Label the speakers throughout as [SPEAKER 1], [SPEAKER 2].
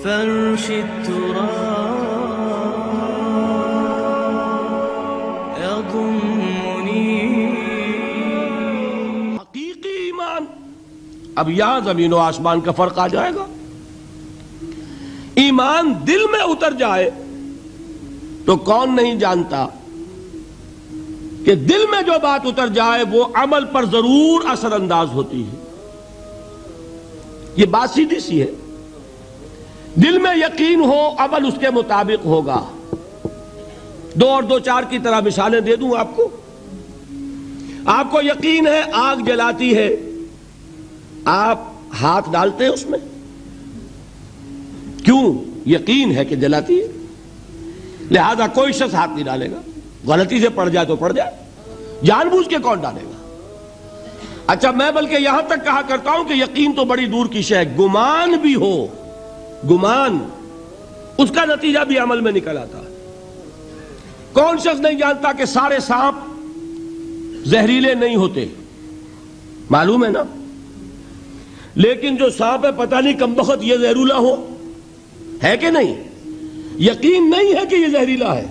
[SPEAKER 1] فرش التراب يضمني.
[SPEAKER 2] حقیقی ایمان. اب یہاں زمین و آسمان کا فرق آ جائے گا. ایمان دل میں اتر جائے تو کون نہیں جانتا کہ دل میں جو بات اتر جائے وہ عمل پر ضرور اثر انداز ہوتی ہے. یہ بات سیدھی سی ہے. دل میں یقین ہو عمل اس کے مطابق ہوگا. 2 اور 2 4 کی طرح مثالیں دے دوں آپ کو. آپ کو یقین ہے آگ جلاتی ہے, آپ ہاتھ ڈالتے ہیں اس میں, کیوں؟ یقین ہے کہ جلاتی ہے, لہذا کوئی شخص ہاتھ نہیں ڈالے گا. غلطی سے پڑ جائے تو پڑ جائے, جان بوجھ کے کون ڈالے گا؟ اچھا, میں بلکہ یہاں تک کہا کرتا ہوں کہ یقین تو بڑی دور کی شے ہے. گمان بھی ہو, گمان, اس کا نتیجہ بھی عمل میں نکل آتا ہے. کون شخص نہیں جانتا کہ سارے سانپ زہریلے نہیں ہوتے؟ معلوم ہے نا. لیکن جو سانپ ہے پتہ نہیں کم بخت یہ زہریلا ہو, ہے کہ نہیں؟ یقین نہیں ہے کہ یہ زہریلا ہے.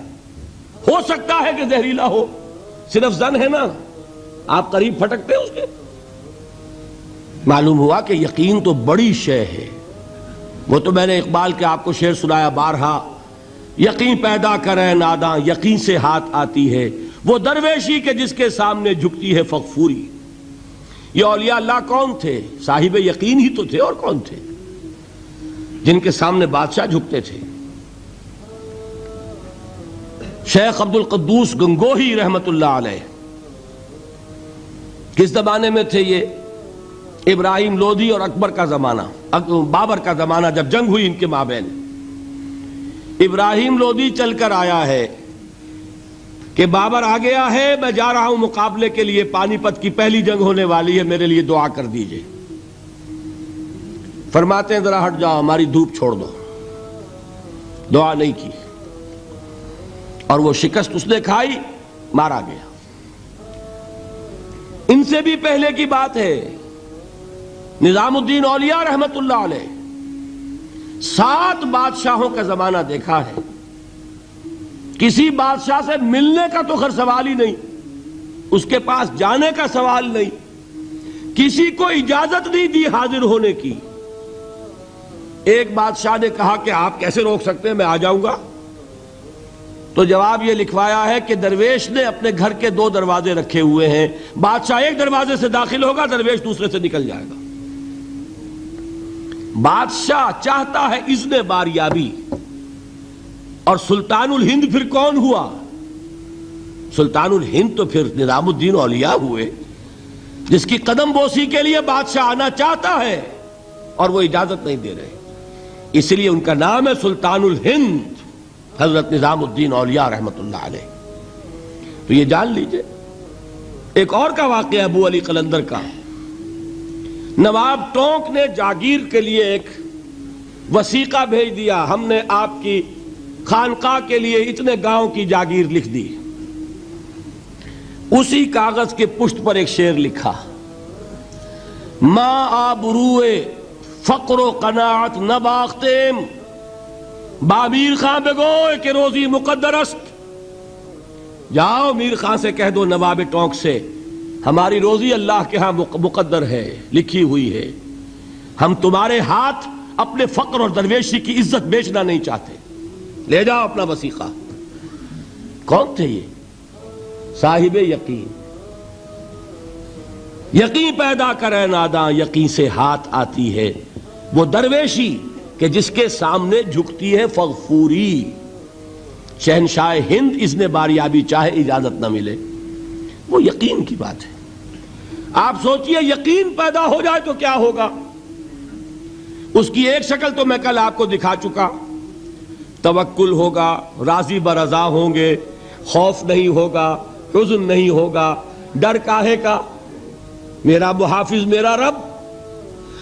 [SPEAKER 2] ہو سکتا ہے کہ زہریلا ہو, صرف زن ہے نا, آپ قریب پھٹکتے ہیں اس کے. معلوم ہوا کہ یقین تو بڑی شے ہے. وہ تو میں نے اقبال کے آپ کو شعر سنایا بارہا. یقین پیدا کرے ناداں یقین سے ہاتھ آتی ہے, وہ درویشی کے جس کے سامنے جھکتی ہے فغفوری. یہ اولیاء اللہ کون تھے؟ صاحب یقین ہی تو تھے, اور کون تھے؟ جن کے سامنے بادشاہ جھکتے تھے. شیخ عبد القدوس گنگوہی رحمت اللہ علیہ کس زمانے میں تھے؟ یہ ابراہیم لودھی اور اکبر کا زمانہ, بابر کا زمانہ, جب جنگ ہوئی ان کے مابین. ابراہیم لودھی چل کر آیا ہے کہ بابر آ گیا ہے, میں جا رہا ہوں مقابلے کے لیے, پانی پت کی پہلی جنگ ہونے والی ہے, میرے لیے دعا کر دیجئے. فرماتے ہیں ذرا ہٹ جاؤ, ہماری دھوپ چھوڑ دو. دعا نہیں کی اور وہ شکست اس نے کھائی, مارا گیا. ان سے بھی پہلے کی بات ہے, نظام الدین اولیاء رحمت اللہ علیہ 7 بادشاہوں کا زمانہ دیکھا ہے. کسی بادشاہ سے ملنے کا تو خیر سوال ہی نہیں, اس کے پاس جانے کا سوال نہیں, کسی کو اجازت نہیں دی حاضر ہونے کی. ایک بادشاہ نے کہا کہ آپ کیسے روک سکتے ہیں, میں آ جاؤں گا. تو جواب یہ لکھوایا ہے کہ درویش نے اپنے گھر کے 2 دروازے رکھے ہوئے ہیں, بادشاہ ایک دروازے سے داخل ہوگا, درویش دوسرے سے نکل جائے گا. بادشاہ چاہتا ہے اذن باریابی. اور سلطان الہند پھر کون ہوا؟ سلطان الہند تو پھر نظام الدین اولیاء ہوئے, جس کی قدم بوسی کے لیے بادشاہ آنا چاہتا ہے اور وہ اجازت نہیں دے رہے. اس لیے ان کا نام ہے سلطان الہند, حضرت نظام الدین اولیاء رحمت اللہ علیہ. تو یہ جان لیجئے. ایک اور کا واقعہ ابو علی قلندر کا. نواب ٹونک نے جاگیر کے لیے ایک وثیقہ بھیج دیا, ہم نے آپ کی خانقاہ کے لیے اتنے گاؤں کی جاگیر لکھ دی. اسی کاغذ کے پشت پر ایک شعر لکھا, ماں آبروئے فقر و قناعت نباختیم, با میر خان بگوئے کہ روزی مقدر است. جاؤ میر خان سے کہہ دو, نواب ٹونک سے, ہماری روزی اللہ کے ہاں مقدر ہے, لکھی ہوئی ہے. ہم تمہارے ہاتھ اپنے فقر اور درویشی کی عزت بیچنا نہیں چاہتے, لے جاؤ اپنا وثیقہ. کون تھے یہ؟ صاحب یقین. یقین پیدا کرے ناداں یقین سے ہاتھ آتی ہے, وہ درویشی کہ جس کے سامنے جھکتی ہے فغفوری. شہنشاہ ہند اذن باریابی چاہے اجازت نہ ملے, وہ یقین کی بات ہے. آپ سوچئے یقین پیدا ہو جائے تو کیا ہوگا. اس کی ایک شکل تو میں کل آپ کو دکھا چکا. توکل ہوگا, راضی برضا ہوں گے, خوف نہیں ہوگا, حزن نہیں ہوگا. ڈر کاہے کا؟ میرا محافظ میرا رب.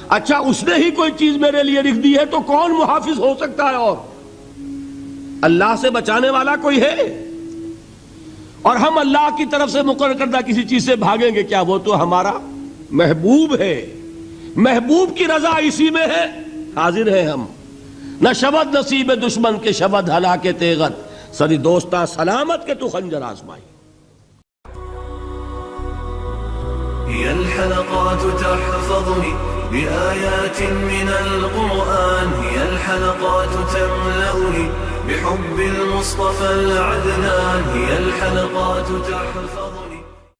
[SPEAKER 2] اچھا, اس نے ہی کوئی چیز میرے لیے لکھ دی ہے تو کون محافظ ہو سکتا ہے؟ اور اللہ سے بچانے والا کوئی ہے؟ اور ہم اللہ کی طرف سے مقرر کردہ کسی چیز سے بھاگیں گے کیا؟ وہ تو ہمارا محبوب ہے, محبوب کی رضا اسی میں ہے. حاضر ہیں ہم, نہ شود نصیب دشمن کے شود ہلاکے تیغت سری دوستا سلامت کے تو خنجر آزمائی.
[SPEAKER 1] هي الحلقات تحفظني بآيات من القرآن هي الحلقات تملأني بحب المصطفى العدنان هي الحلقات تحفظني